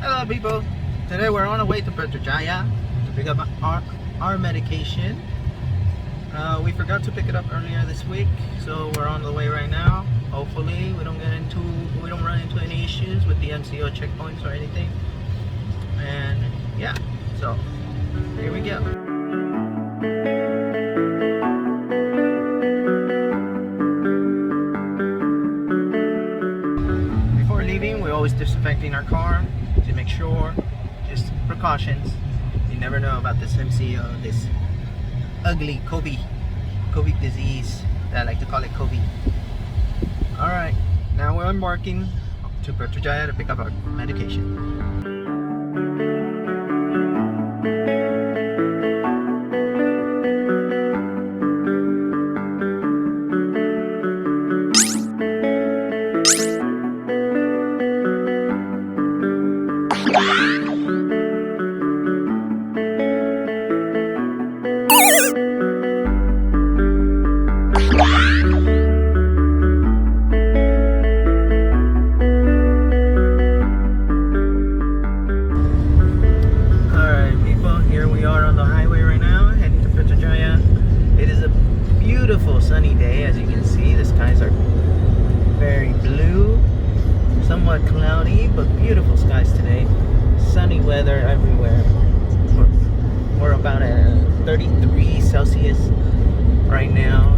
Hello people, today we're on our way to Putrajaya to pick up our medication. We forgot to pick it up earlier this week, so we're on the way right now. Hopefully we don't run into any issues with the MCO checkpoints or anything. And yeah, so here we go. We're always disinfecting our car to make sure, just precautions. You never know about this MCO, this ugly COVID disease. I like to call it COVID. Alright, now we're embarking to Putrajaya to pick up our medication. Beautiful sunny day. As you can see, the skies are very blue, somewhat cloudy, but beautiful skies today. Sunny weather everywhere. We're about at 33 Celsius right now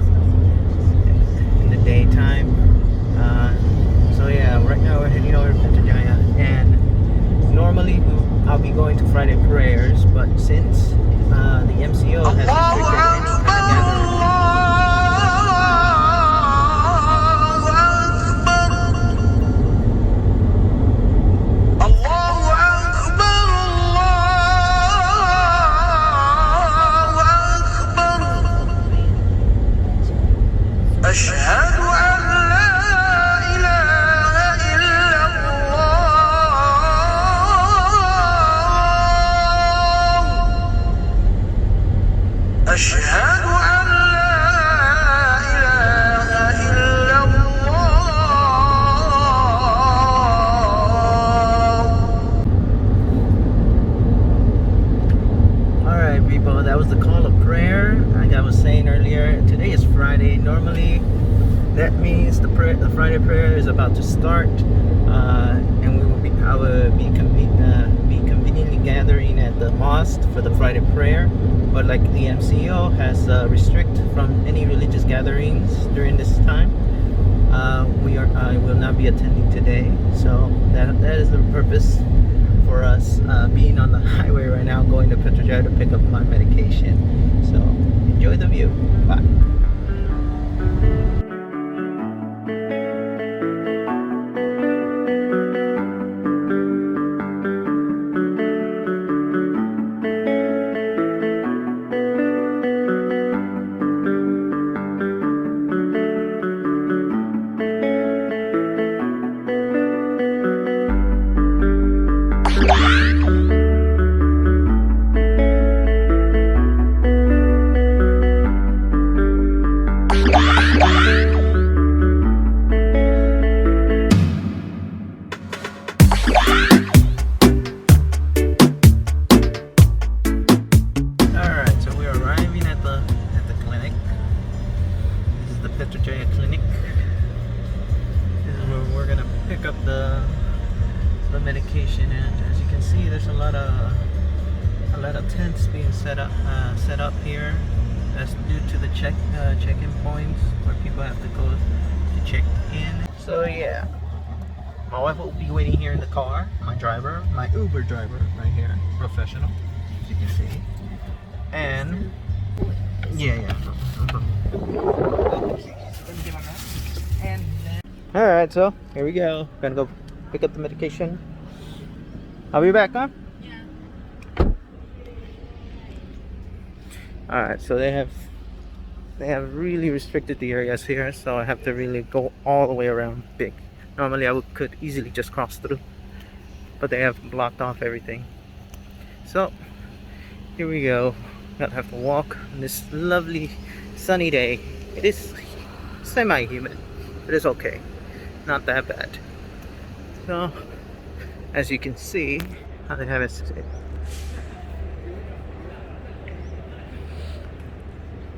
in the daytime. So yeah, right now we're heading over to Putrajaya, and normally I'll be going to Friday prayers, but since the MCO has restricted any kind of gathering, that was the call of prayer. Like I was saying earlier, today is Friday. Normally, that means the Friday prayer is about to start, and I will be conveniently gathering at the mosque for the Friday prayer. But like the MCO has restrict from any religious gatherings during this time, I will not be attending today. So that is the purpose for us being on the highway right now, going to Putrajaya to pick up my medication. So enjoy the view. Bye. Putrajaya Clinic. This is where we're gonna pick up the medication, and as you can see, there's a lot of tents being set up here. That's due to the check-in points where people have to go to check in. So yeah, my wife will be waiting here in the car. My Uber driver right here, professional, as you can see, and alright, so here we go. Gonna go pick up the medication. I'll be back, huh? Yeah. Alright, so they have really restricted the areas here, so I have to really go all the way around big. Normally I could easily just cross through, but they have blocked off everything. So here we go. Gonna have to walk on this lovely sunny day. It is semi-humid, but it's okay, not that bad. So as you can see, how they have it.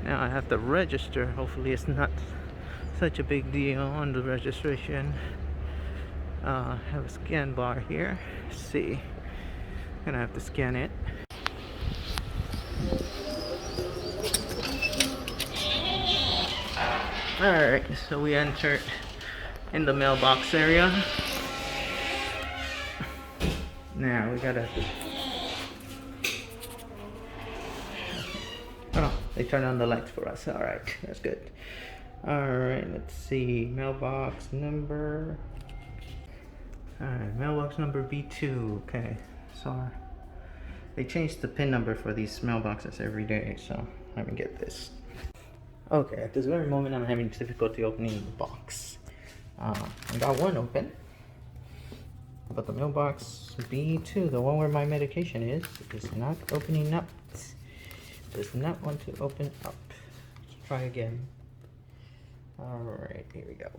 Now I have to register. Hopefully it's not such a big deal on the registration. Have a scan bar here. Let's see, gonna have to scan it. Alright, so we entered in the mailbox area. Now we gotta... Oh, they turned on the lights for us. Alright, that's good. Alright, let's see. Mailbox number... Alright, mailbox number B2. Okay, so they changed the PIN number for these mailboxes every day, so let me get this. Okay, at this very moment I'm having difficulty opening the box. I got one open, but the mailbox B2, the one where my medication is not opening up. Does not want to open up. Let's try again. Alright, here we go.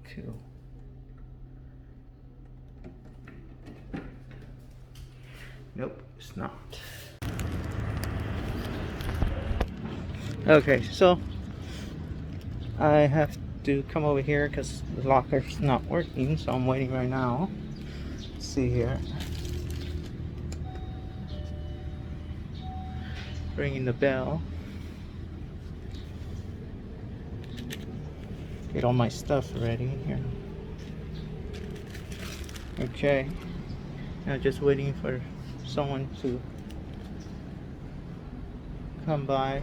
Two. Nope, it's not. Okay, so I have to come over here because the locker's not working, so I'm waiting right now. Let's see here. Ringing the bell. Get all my stuff ready here. Okay, now just waiting for someone to come by.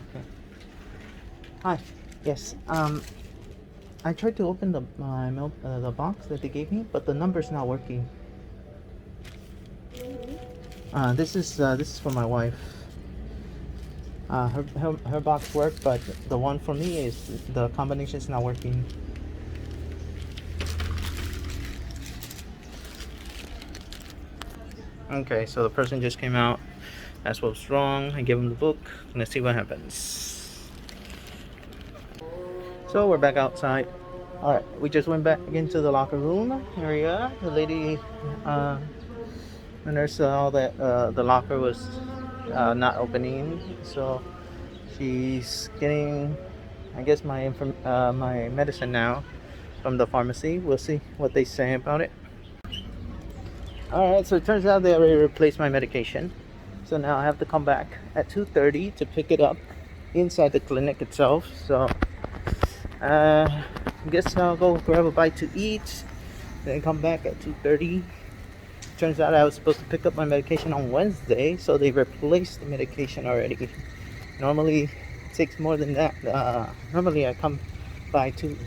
Okay. Hi. Yes. I tried to open the the box that they gave me, but the number's not working. This is for my wife. Her box worked, but the one for me is the combination's not working. Okay, so the person just came out. That's what's wrong. I gave him the book. Let's see what happens. So we're back outside. All right, we just went back into the locker room area. The lady, the nurse saw that the locker was not opening, so she's getting, I guess, my medicine now from the pharmacy. We'll see what they say about it. All right, so it turns out they already replaced my medication, so now I have to come back at 2:30 to pick it up inside the clinic itself. So I guess I'll go grab a bite to eat, then come back at 2:30. Turns out I was supposed to pick up my medication on Wednesday, so they replaced the medication already. Normally it takes more than that. Normally I come by two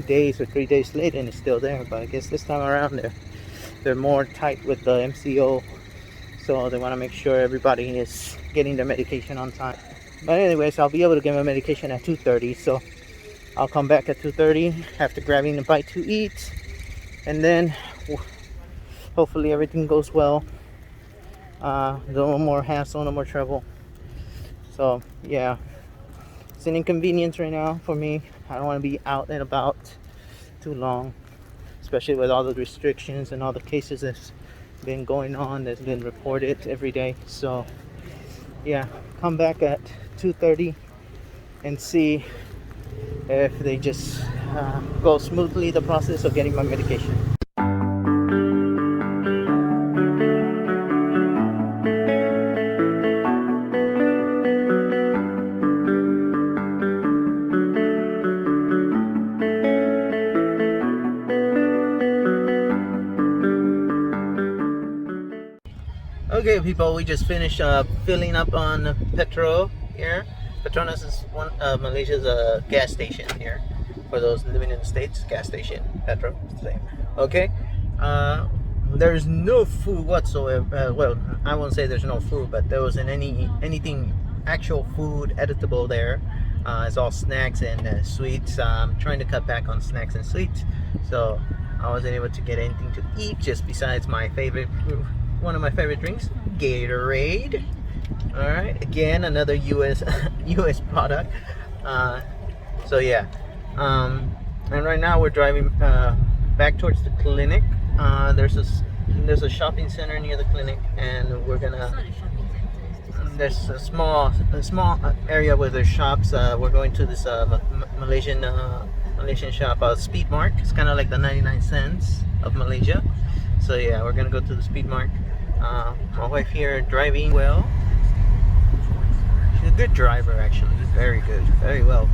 days or 3 days later and it's still there, but I guess this time around they're more tight with the MCO, so they want to make sure everybody is getting their medication on time. But anyways, I'll be able to get my medication at 2:30, so I'll come back at 2:30 after grabbing a bite to eat, and then hopefully everything goes well. No more hassle, no more trouble. So yeah, it's an inconvenience right now for me. I don't want to be out and about too long, especially with all the restrictions and all the cases that's been going on, that's been reported every day. So yeah, come back at 2:30 and see if they just go smoothly the process of getting my medication. Okay people, we just finished filling up on petrol here. Petronas is one Malaysia's gas station here. For those living in the States, gas station, petrol, same. Okay, there's no food whatsoever. Well, I won't say there's no food, but there wasn't anything actual food editable there. It's all snacks and sweets. I'm trying to cut back on snacks and sweets, so I wasn't able to get anything to eat just besides my favorite one of my favorite drinks, Gatorade. All right, again another U.S. U.S. product. So yeah, and right now we're driving back towards the clinic. There's a shopping center near the clinic, and we're gonna. There's a small area where there's shops. We're going to this Malaysian shop, Speed Mark. It's kind of like the 99 cents of Malaysia. So yeah, we're gonna go to the Speed Mark. My wife here driving well. She's a good driver, actually. Very good, very well.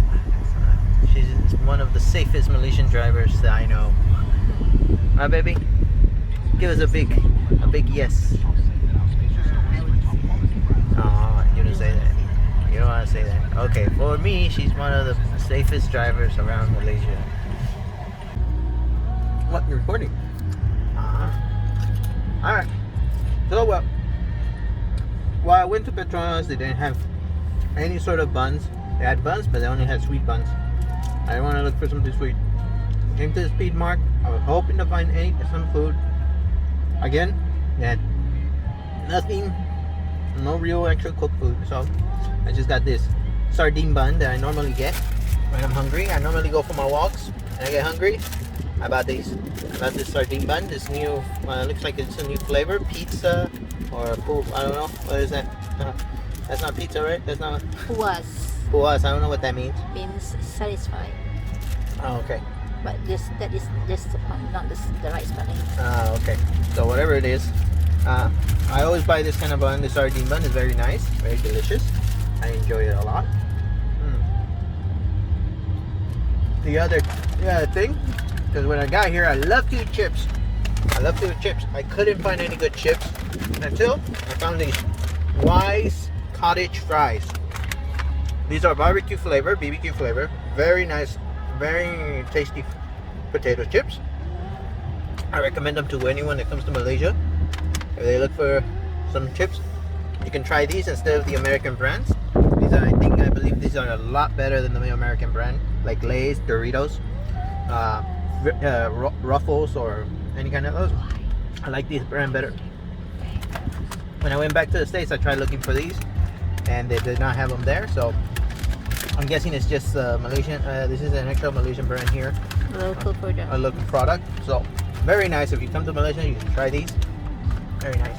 She's one of the safest Malaysian drivers that I know. Hi, baby. Give us a big yes. Oh, you didn't say that. You don't want to say that. Okay, for me, she's one of the safest drivers around Malaysia. What, you're recording? Alright. So, well, while I went to Petronas, they didn't have any sort of buns. They had buns, but they only had sweet buns. I didn't want to look for something sweet. Came to the Speed Mark. I was hoping to find some food. Again, they had nothing. No real actual cooked food, so I just got this sardine bun that I normally get when I'm hungry. I normally go for my walks and I get hungry. I bought this sardine bun. This new, looks like it's a new flavor, pizza or I don't know. What is that? That's not pizza, right? That's not. Puas. I don't know what that means. Means satisfied. Oh, okay. But that is just not the right spelling. Okay. So whatever it is. I always buy this kind of bun. The sardine bun is very nice, very delicious. I enjoy it a lot. The other thing, because when I got here, I love to eat chips. I couldn't find any good chips until I found these Wise cottage fries. These are BBQ flavor. Very nice, very tasty potato chips. I recommend them to anyone that comes to Malaysia. If they look for some chips, you can try these instead of the American brands. I believe these are a lot better than the American brand, like Lay's, Doritos, Ruffles, or any kind of those. I like this brand better. When I went back to the States, I tried looking for these, and they did not have them there. So I'm guessing it's just Malaysian. This is an actual Malaysian brand here. Local product. A local product. So very nice. If you come to Malaysia, you can try these. Very nice.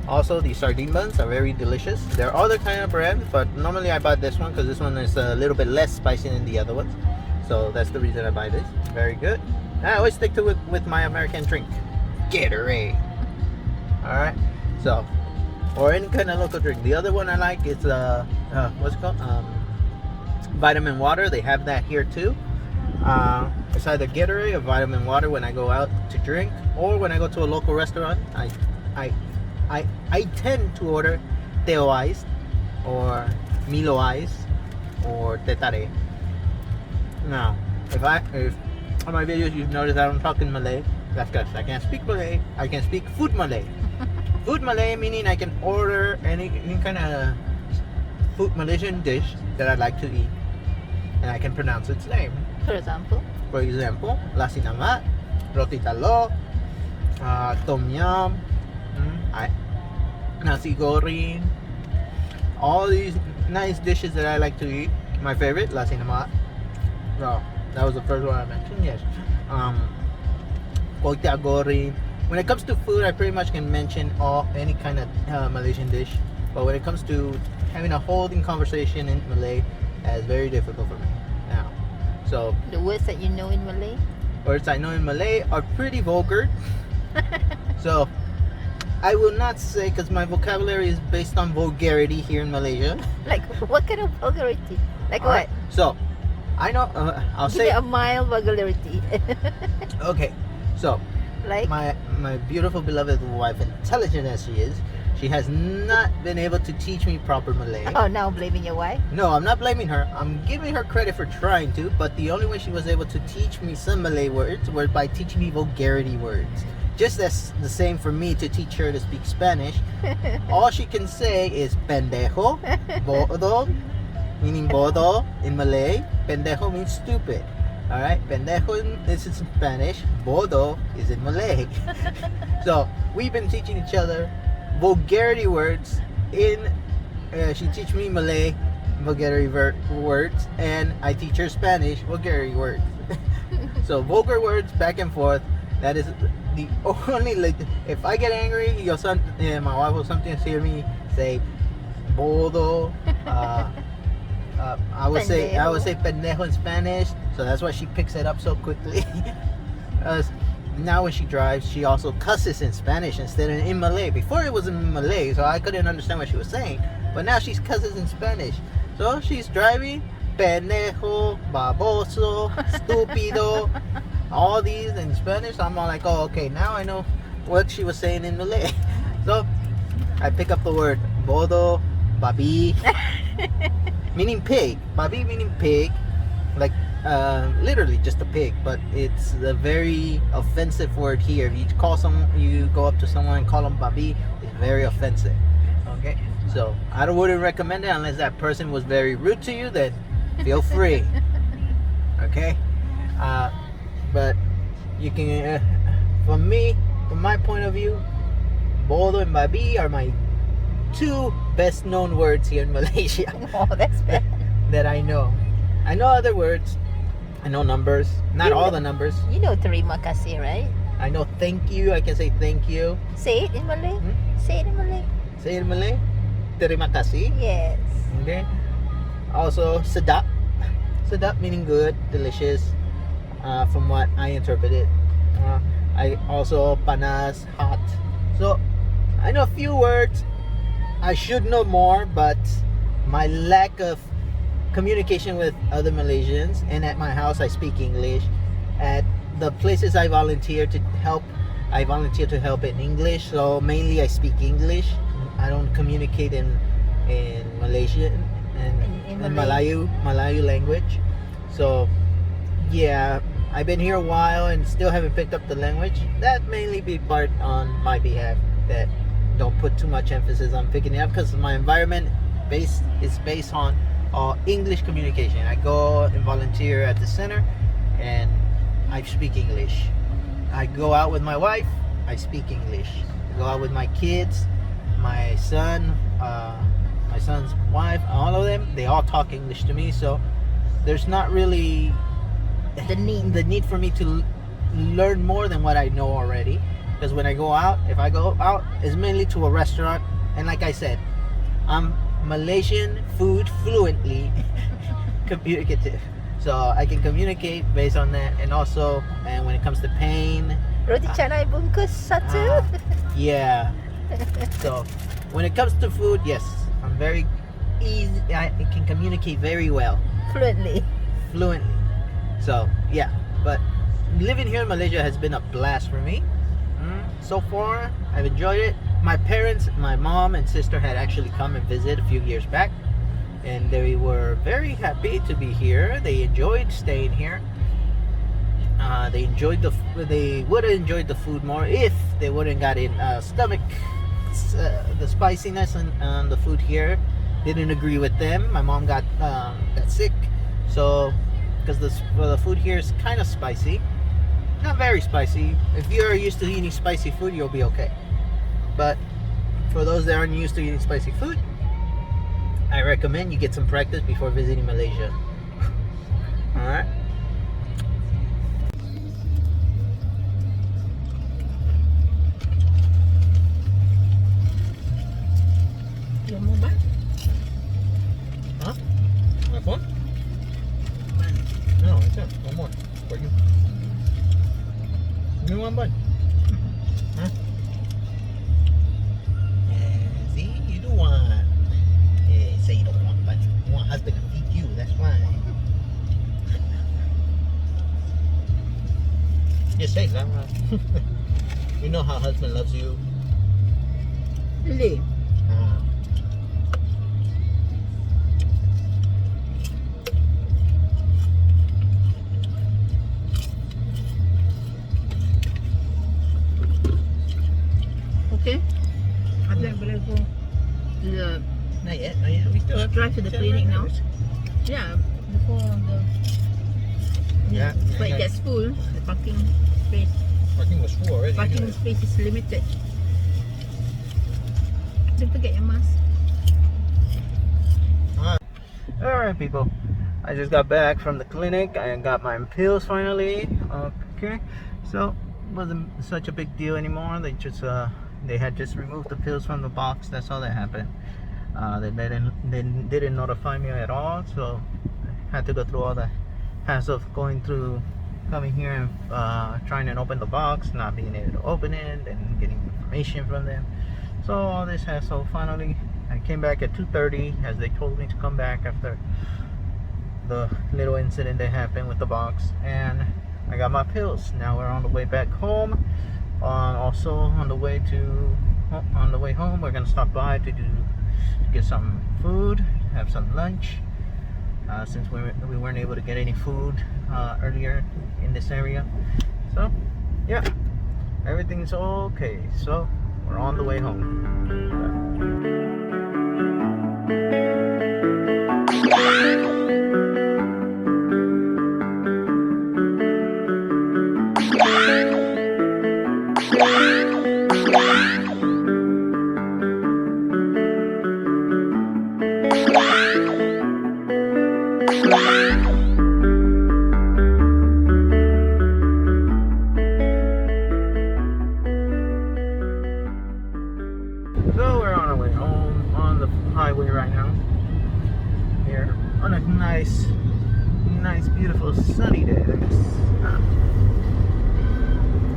Also, the sardine buns are very delicious. There are other kind of brands, but normally I buy this one because this one is a little bit less spicy than the other ones. So that's the reason I buy this. Very good. And I always stick to it with my American drink, Gatorade. Alright, so, or any kind of local drink. The other one I like is what's it called? Vitamin water. They have that here too. It's either Gatorade or vitamin water when I go out to drink, or when I go to a local restaurant. I tend to order Teo Ice or Milo Ice or Tetare. Now, if on my videos you've noticed I don't talk in Malay, that's because I can't speak Malay. I can speak food Malay. Food Malay meaning I can order any kind of food Malaysian dish that I'd like to eat, and I can pronounce its name. For example, nasi lemak, roti telur, tom yum, nasi goreng, all these nice dishes that I like to eat. My favorite, nasi lemak. Oh, that was the first one I mentioned. Yes. Kuih goreng. When it comes to food, I pretty much can mention any kind of Malaysian dish. But when it comes to having a holding conversation in Malay, that's very difficult for me now. So the words that you know in Malay. Words I know in Malay are pretty vulgar. So I will not say, because my vocabulary is based on vulgarity here in Malaysia. Like what kind of vulgarity? Like All what? right. So I know. I'll Give say me a mild vulgarity. Okay. So Like my beautiful beloved wife, intelligent as she is, she has not been able to teach me proper Malay. oh, now blaming your wife? No, I'm not blaming her. I'm giving her credit for trying to, but the only way she was able to teach me some Malay words was by teaching me vulgarity words. Just as the same for me to teach her to speak Spanish. All she can say is pendejo, bodo, meaning bodo in Malay. Pendejo means stupid. All right, pendejo is in Spanish. Bodo is in Malay. So we've been teaching each other vulgarity words in. She teach me Malay vulgarity words, and I teach her Spanish vulgarity words. So vulgar words back and forth. That is the only, like, if I get angry, your son, my wife will sometimes hear me say bodo. I would say pendejo in Spanish, so that's why she picks it up so quickly. Now when she drives, she also cusses in Spanish instead of in Malay. Before it was in Malay, so I couldn't understand what she was saying. But now she cusses in Spanish. So she's driving, pendejo, baboso, stupido, all these in Spanish. I'm all like, oh, okay, now I know what she was saying in Malay. So I pick up the word bodo, babi, meaning pig. Babi meaning pig, like literally just a pig, but it's a very offensive word here. If you go up to someone and call them babi, it's very offensive. Okay, so I wouldn't recommend it unless that person was very rude to you. Then feel free. Okay, but you can, from my point of view, bodo and babi are my two best known words here in Malaysia. Oh, that's bad. That I know. I know other words. I know numbers. Not all the numbers. You know terima kasih, right? I know thank you. I can say thank you. Say it in Malay. Say it in Malay. Say it in Malay. Terima kasih. Yes. Okay. Also, sedap. Sedap meaning good, delicious. From what I interpreted. I also panas, hot. So I know a few words. I should know more, but my lack of communication with other Malaysians, and at my house I speak English. At the places I volunteer to help in English, so mainly I speak English. I don't communicate in Malaysian and in Malayu language. So yeah, I've been here a while and still haven't picked up the language. That mainly be part on my behalf, that don't put too much emphasis on picking it up, because my environment is based on English communication. I go and volunteer at the center and I speak English. I go out with my wife, I speak English. I go out with my kids, my son's wife, all of them, they all talk English to me. So there's not really the need for me to learn more than what I know already. Because when I go out, if I go out, it's mainly to a restaurant. And like I said, I'm Malaysian food fluently communicative. So I can communicate based on that. And also, and when it comes to pain, Roti canai bungkus satu. Yeah. So when it comes to food, yes, I'm very easy. I can communicate very well. Fluently. So yeah, but living here in Malaysia has been a blast for me. So far, I've enjoyed it. My parents, my mom and sister had actually come and visit a few years back, and they were very happy to be here. They enjoyed staying here. They would have enjoyed the food more if they wouldn't got in stomach. The spiciness on the food here didn't agree with them. My mom got sick, so because the food here is kind of spicy. Not very spicy. If you're used to eating spicy food, you'll be okay. But for those that aren't used to eating spicy food, I recommend you get some practice before visiting Malaysia. Alright? You want more bun? Huh? My phone? No, it's not. One more. For you. Give me one bun. Huh? Yeah, see? You do want. Yeah, say you don't want bun. You want husband to feed you. That's fine. Just say that. You know how husband loves you. Really? Okay. I think we'll go to the Not yet. We still have drive to the 10 clinic now. minutes. Yeah, before the Yeah. But it gets full. The parking space. Parking was full already. Parking anyway. space is limited. Don't forget your mask. Alright, people. I just got back from the clinic. I got my pills finally. Okay. So it wasn't such a big deal anymore. They had just removed the pills from the box. That's all that happened. They didn't notify me at all, so I had to go through all the hassle of coming here and trying to open the box, not being able to open it, and getting information from them. So all this hassle. Finally, I came back at 2:30 as they told me to come back after the little incident that happened with the box, and I got my pills. Now we're on the way back home. Also on the way home, we're gonna stop by to get some food, have some lunch, since we weren't able to get any food earlier in this area. So yeah, everything's okay. So we're on the way home. So we're on our way home on the highway right now. Here on a nice, beautiful sunny day.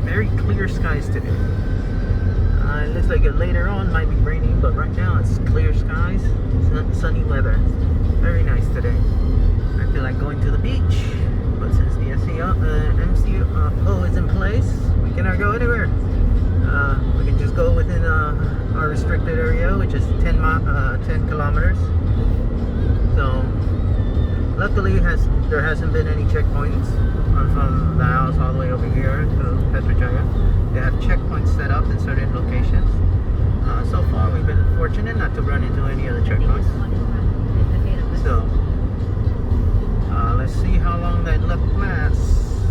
Very clear skies today. It looks like it later on might be raining, but right now it's clear skies, sunny weather. Very nice today. I feel like going to the beach, but since the MCO is in place, we cannot go anywhere. We can just go within our restricted area, which is 10 kilometers. So luckily there hasn't been any checkpoints from the house all the way over here to Putrajaya. They have checkpoints set up in certain locations. So far we've been fortunate not to run into any other checkpoints. So let's see how long that luck lasts.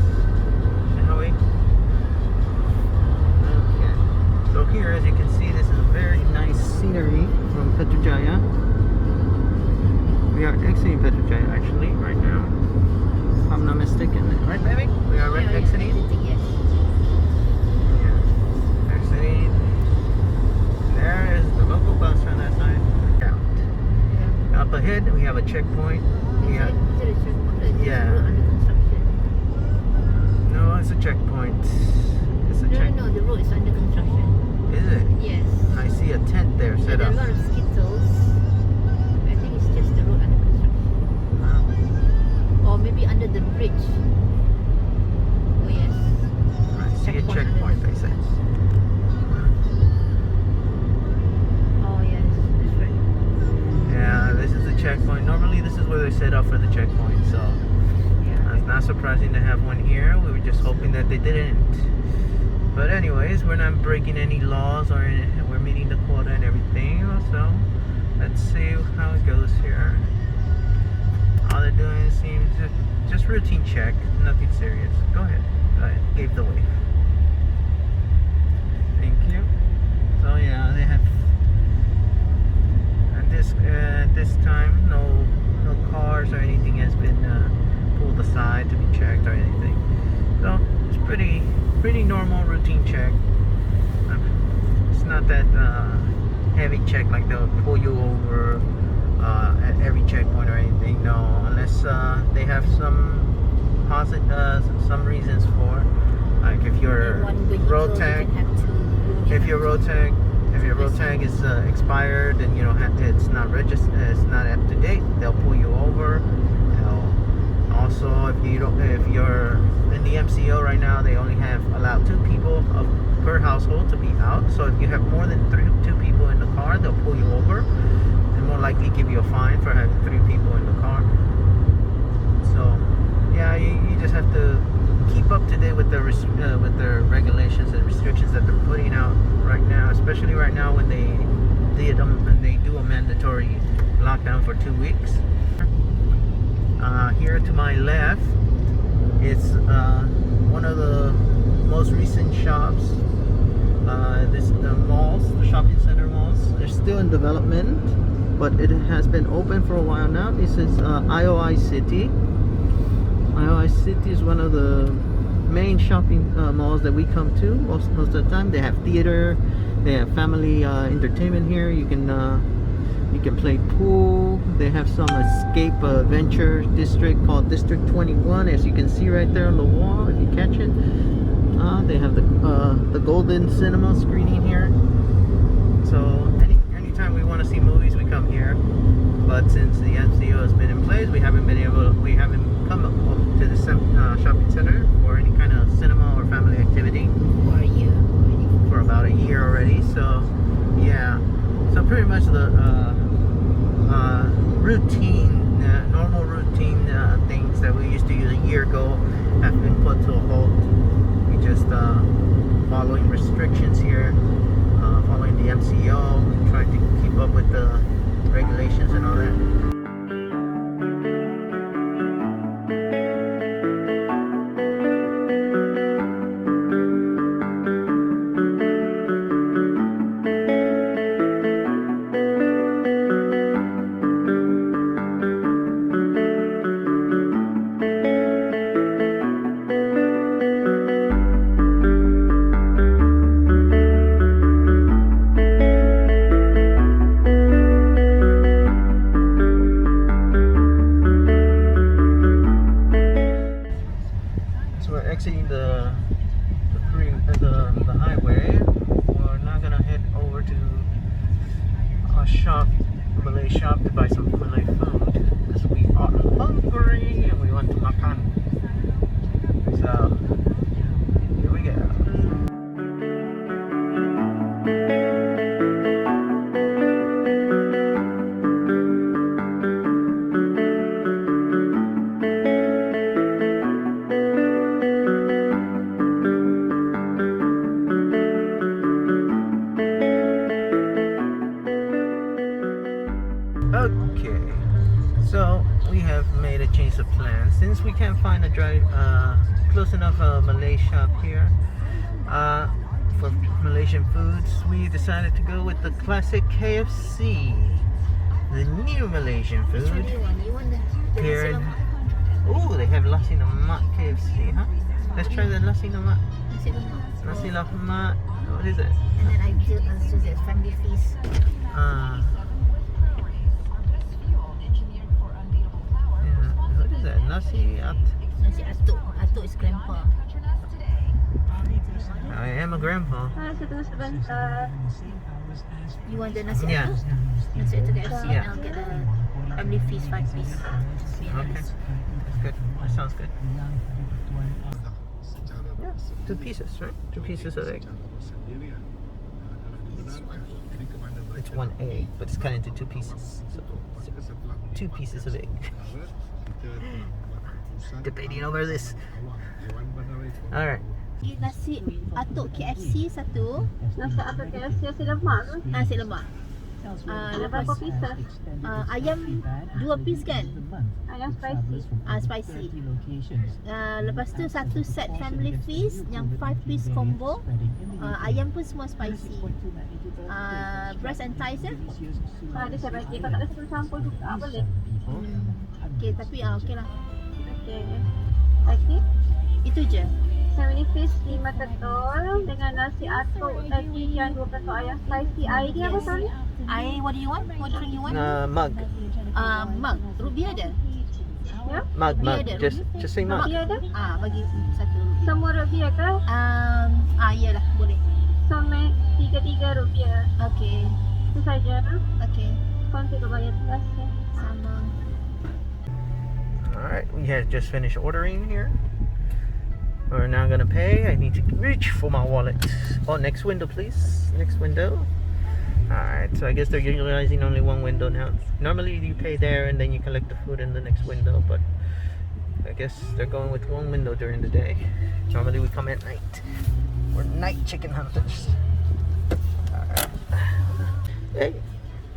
Shall we? So here, as you can see, this is a very nice scenery from Putrajaya. We are exiting Putrajaya actually right now, if I'm not mistaken. Right, baby? We are exiting. Yeah, exiting. There is the local bus on that side. Out. Up ahead, we have a checkpoint. Yeah. No, it's a checkpoint. It's a checkpoint. No, the road is under construction. Is it? Yes. I see a tent there set There are up. a lot of skittles. I think it's just the road under construction. Or maybe under the bridge. Oh yes. I see a checkpoint, they say. Oh yes, that's right. Yeah, this is a checkpoint. Normally this is where they set up for the checkpoint, so Yeah. it's not surprising to have one here. We were just hoping that they didn't. But anyways, we're not breaking any laws or we're meeting the quota and everything. So let's see how it goes here. All they're doing seems just routine check, nothing serious. Go ahead. Gave the wave. Thank you. So yeah, they have at this time no cars or anything has been pulled aside to be checked or anything. So it's pretty normal routine check. It's not that heavy check like they'll pull you over at every checkpoint or anything. No, unless they have some reasons for, like if your road tag is expired and you don't have it's not registered, it's not up to date, they'll pull you over. Also, if you're in the MCO right now, they only have allowed 2 people per household to be out. So if you have more than 2 people in the car, they'll pull you over and more likely give you a fine for having 3 people in the car. So yeah, you just have to keep up to date with the regulations and restrictions that they're putting out right now, especially right now when they do a mandatory lockdown for 2 weeks. Here to my left, It's one of the most recent shops. The malls, the shopping center malls, they're still in development, but it has been open for a while now. This is IOI City. IOI City is one of the main shopping malls that we come to most of the time. They have theater, they have family entertainment here. You can play pool. They have some escape adventure district called District 21, as you can see right there on the wall if you catch it. They have the Golden Cinema screening here. So anytime we want to see movies, we come here. But since the MCO has been in place, we haven't come up to the shopping center for any kind of cinema or family activity For a year already. for about a year already. So yeah, so pretty much the normal routine things that we used to use a year ago have been put to a halt. We just following restrictions here, following the MCO, trying to keep up with the regulations and all that. Exiting the highway. We're now gonna head over to a shop, a Malay shop, to buy some Malay food because we are hungry and we want to makan. So here we go. Okay, so we have made a change of plan. Since we can't find a close enough Malay shop here for Malaysian foods, we decided to go with the classic KFC, the new Malaysian food. Which one you want? You want the Here nasi in, lemak? oh, they have nasi lemak KFC, huh? Let's try the nasi lemak. Nasi lemak. Nasi lemak. What is it? And then I choose the family feast. Yeah. What is that? Nasi Nasi atuk. Atuk is grandpa. I am a grandpa. You want the nasi Yeah. atuk? Nasi atuk KFC, Yeah. and I'll get the family feast 5 piece. Just be Okay, honest. that's good. That sounds good. Yeah, 2 pieces, right? 2 pieces of egg. It's 1 egg, but it's cut into 2 pieces. So 2 pieces of egg. Debating over this. All right. Nasi atuk KFC 1. Nasi atuk KFC nasi lemak ke? Nasi lemak. Berapa pieces? Ayam 2 piece kan? Ayam spicy. Spicy. Lepas tu 1 set family feast yang 5 piece combo. Ayam pun semua spicy. Breast and thighs ya? Kalau ada saya bagi. Kalau tak ada saya campur juga boleh. Okay, tapi okay lah. Okey. Lagi Itu je. family feast 5 ketul dengan nasi atuk lagi yang 2 ketul ayam spicy. Air dia apa tadi? What do you want? What drink you want? Mug. Mug. Root beer ada? Ya? Mug. Dia ada. Just say mug. Dia ada? Bagi 1 root beer. Semua rupiah ke? Iyalah, boleh. Sama 3 rupiah. Okay. Itu saja. Okay. Konti bayar tugas ya. Sama. Alright, we have just finished ordering here. We're now gonna pay. I need to reach for my wallet. Oh, next window please. Next window. Alright, so I guess they're utilizing only 1 window now. Normally you pay there and then you collect the food in the next window, but I guess they're going with 1 window during the day. Normally we come at night. We're night chicken hunters. Alright. Hey,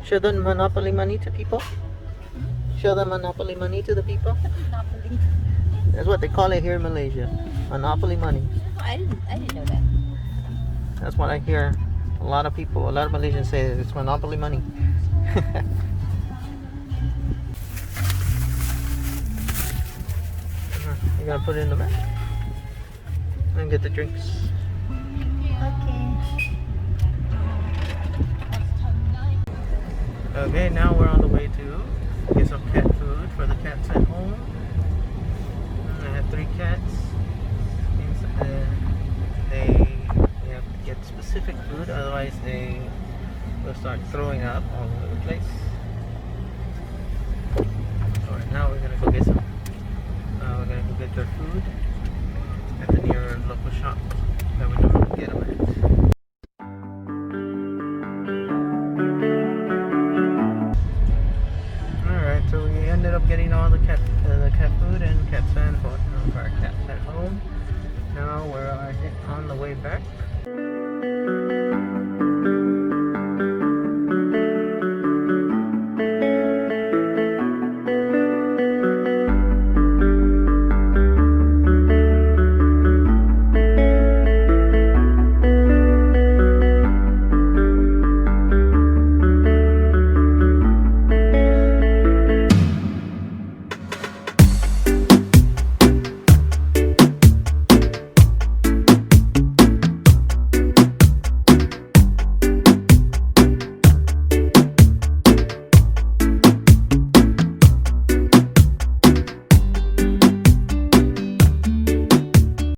show the Monopoly money to people. Show the Monopoly money to the people. Monopoly. That's what they call it here in Malaysia. Monopoly money. I didn't know that. That's what I hear. A lot of Malaysians say that it's monopoly money. You gotta put it in the bag and get the drinks. Okay. Okay, now we're on the way to get some cat food for the cats at home. I have 3 cats. They have to get specific food, otherwise they will start throwing up all over the place. Alright, now we're gonna go get some. We're gonna go get their food at the near local shop that we normally get them at. Alright, so we ended up getting all the cat food and cat sand for our cats at home. Now we're on the way back.